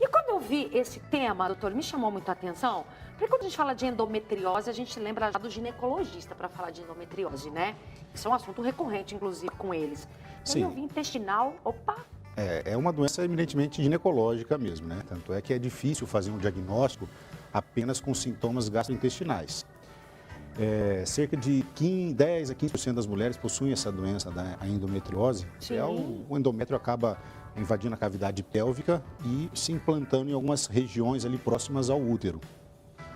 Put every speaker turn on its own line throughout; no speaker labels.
E quando eu vi esse tema, doutor, me chamou muito a atenção, porque quando a gente fala de endometriose, a gente lembra já do ginecologista para falar de endometriose, né? Isso é um assunto recorrente, inclusive, com eles. Quando eu vi intestinal, opa!
É uma doença eminentemente ginecológica mesmo, né? Tanto é que é difícil fazer um diagnóstico apenas com sintomas gastrointestinais. Cerca de 10 a 15% das mulheres possuem essa doença da endometriose. O endométrio acaba invadindo a cavidade pélvica e se implantando em algumas regiões ali próximas ao útero.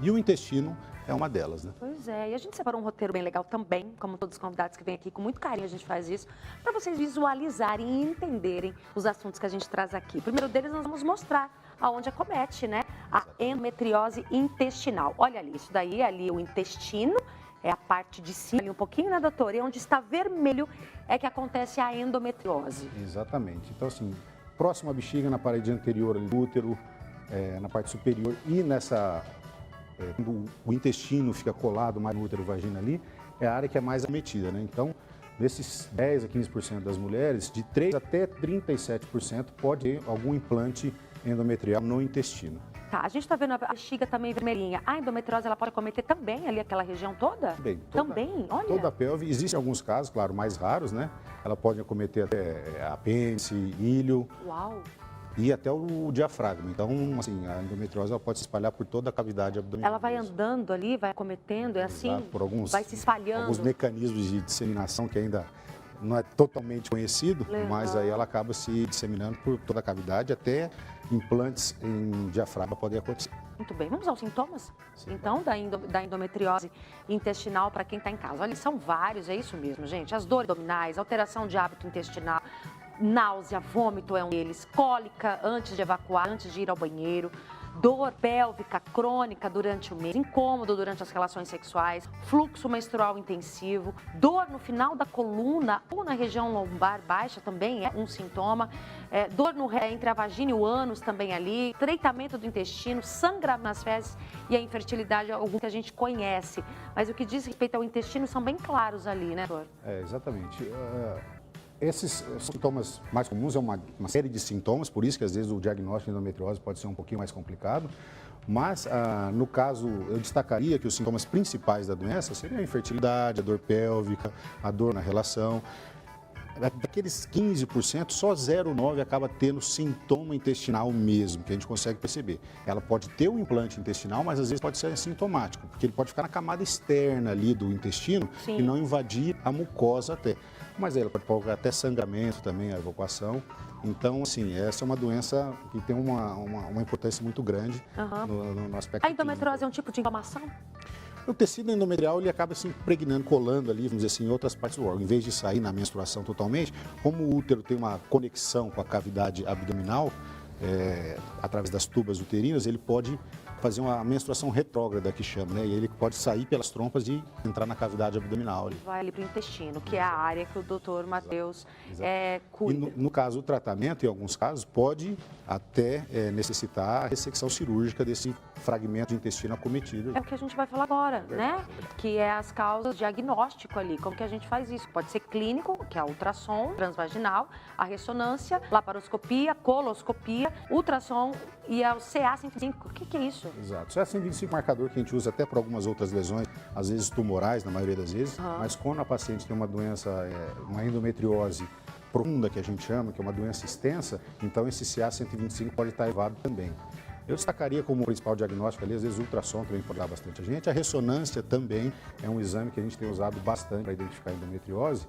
E o intestino é uma delas, né?
Pois é, e a gente separou um roteiro bem legal também, como todos os convidados que vêm aqui, com muito carinho a gente faz isso, para vocês visualizarem e entenderem os assuntos que a gente traz aqui. O primeiro deles nós vamos mostrar aonde acomete, né, a endometriose intestinal. Olha ali, isso daí é ali o intestino, é a parte de cima, ali um pouquinho, né, doutor? E onde está vermelho é que acontece a endometriose.
Exatamente. Então, assim, próximo à bexiga, na parede anterior ali do útero, na parte superior e quando o intestino fica colado mais no útero vagina ali, é a área que é mais acometida, né? Então, desses 10 a 15% das mulheres, de 3 até 37% pode ter algum implante endometrial no intestino.
Tá, a gente está vendo a bexiga também vermelhinha. A endometriose, ela pode acometer também ali aquela região toda? Também, olha.
Toda a pelve. Existem alguns casos, claro, mais raros, né? Ela pode acometer até apêndice, ilho.
Uau!
E até o diafragma. Então, assim, a endometriose ela pode se espalhar por toda a cavidade abdominal.
Ela vai andando ali, vai acometendo, é assim?
Exato, por
vai se espalhando.
Alguns mecanismos de disseminação que ainda não é totalmente conhecido, mas aí ela acaba se disseminando por toda a cavidade, até implantes em diafragma podem acontecer.
Muito bem, vamos aos sintomas? Sim. Então, da endometriose intestinal para quem está em casa. Olha, são vários, é isso mesmo, gente. As dores abdominais, alteração de hábito intestinal, náusea, vômito é um deles, cólica antes de evacuar, antes de ir ao banheiro, dor pélvica crônica durante o mês, incômodo durante as relações sexuais, fluxo menstrual intensivo, dor no final da coluna ou na região lombar baixa também é um sintoma, dor entre a vagina e o ânus também ali, estreitamento do intestino, sangramento nas fezes e a infertilidade, alguns que a gente conhece. Mas o que diz respeito ao intestino são bem claros ali, né, doutor?
Exatamente. Esses sintomas mais comuns é uma série de sintomas, por isso que às vezes o diagnóstico de endometriose pode ser um pouquinho mais complicado, mas no caso eu destacaria que os sintomas principais da doença seriam a infertilidade, a dor pélvica, a dor na relação. Daqueles 15%, só 0,9% acaba tendo sintoma intestinal mesmo, que a gente consegue perceber. Ela pode ter um implante intestinal, mas às vezes pode ser assintomático, porque ele pode ficar na camada externa ali do intestino e não invadir a mucosa até. Mas ela pode provocar até sangramento também, a evacuação. Então, assim, essa é uma doença que tem uma importância muito grande no aspecto
A endometriose é um tipo de inflamação?
O tecido endometrial ele acaba se impregnando, colando ali, vamos dizer assim, em outras partes do órgão. Em vez de sair na menstruação totalmente, como o útero tem uma conexão com a cavidade abdominal, através das tubas uterinas, ele pode fazer uma menstruação retrógrada, que chama, né? E ele pode sair pelas trompas e entrar na cavidade abdominal.
Vai ali para o intestino, que é a área que o doutor Matheus cuida.
E no caso, o tratamento, em alguns casos, pode até necessitar a ressecção cirúrgica desse fragmento de intestino acometido.
É o que a gente vai falar agora, né? Que é as causas, diagnóstico ali, como que a gente faz isso? Pode ser clínico, que é a ultrassom transvaginal, a ressonância, laparoscopia, coloscopia, ultrassom e o CA125. O que é isso?
Exato. O CA125 é um marcador que a gente usa até para algumas outras lesões, às vezes tumorais, na maioria das vezes, mas quando a paciente tem uma doença, uma endometriose profunda, que a gente chama, que é uma doença extensa, então esse CA125 pode estar elevado também. Eu destacaria como principal diagnóstico ali, às vezes o ultrassom também pode dar bastante a gente. A ressonância também é um exame que a gente tem usado bastante para identificar a endometriose.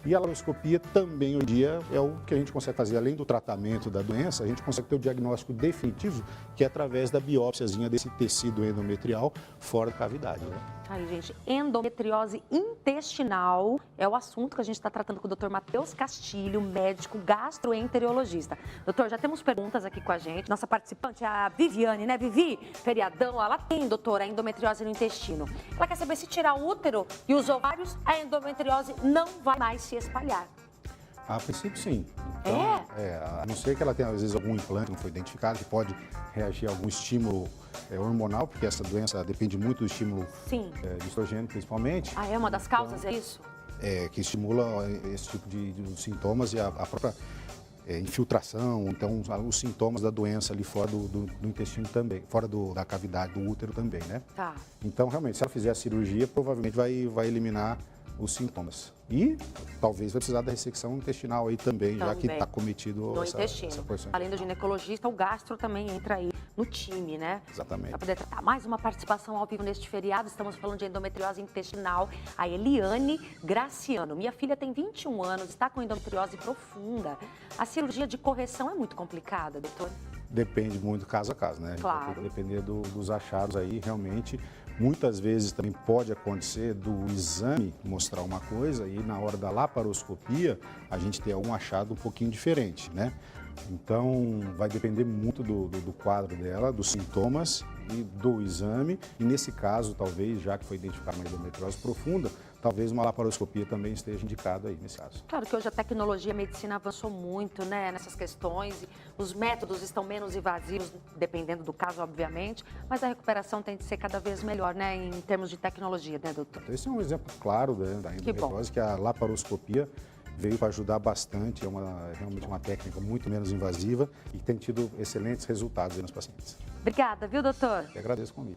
E a laparoscopia também, hoje em dia, é o que a gente consegue fazer, além do tratamento da doença, a gente consegue ter o diagnóstico definitivo, que é através da biópsiazinha desse tecido endometrial fora da cavidade, né?
Aí, gente, endometriose intestinal é o assunto que a gente está tratando com o Dr. Matheus Castilho, médico gastroenterologista. Doutor, já temos perguntas aqui com a gente. Nossa participante é a Viviane, né? Vivi, feriadão, ela tem, doutora, a endometriose no intestino. Ela quer saber se tirar o útero e os ovários, a endometriose não vai mais se espalhar.
A princípio, sim. Então, a não ser que ela tenha, às vezes, algum implante que não foi identificado, que pode reagir a algum estímulo hormonal, porque essa doença depende muito do estímulo de estrogênio, principalmente.
Ah, é uma das causas, é isso?
Que estimula esse tipo de sintomas e a própria infiltração, então os sintomas da doença ali fora do intestino também, fora da cavidade do útero também, né?
Tá.
Então, realmente, se ela fizer a cirurgia, provavelmente vai eliminar os sintomas. E talvez vai precisar da ressecção intestinal aí também, já que está cometido
no intestino.
essa porção.
Além do ginecologista, o gastro também entra aí no time, né?
Exatamente.
Para poder tratar. Mais uma participação ao vivo neste feriado. Estamos falando de endometriose intestinal. A Eliane Graciano. Minha filha tem 21 anos, está com endometriose profunda. A cirurgia de correção é muito complicada, doutor?
Depende muito caso a caso, né?
Claro.
Vai depender dos achados aí, realmente. Muitas vezes também pode acontecer do exame mostrar uma coisa e na hora da laparoscopia a gente ter algum achado um pouquinho diferente, né? Então, vai depender muito do quadro dela, dos sintomas e do exame. E nesse caso, talvez, já que foi identificada uma endometriose profunda, talvez uma laparoscopia também esteja indicada aí nesse caso.
Claro que hoje a tecnologia e a medicina avançou muito, né, nessas questões. E os métodos estão menos invasivos, dependendo do caso, obviamente, mas a recuperação tem de ser cada vez melhor, né, em termos de tecnologia, né, doutor?
Esse é um exemplo claro da endometriose, que a laparoscopia veio para ajudar bastante, realmente uma técnica muito menos invasiva e tem tido excelentes resultados aí nos pacientes.
Obrigada, viu, doutor?
Eu agradeço o convite.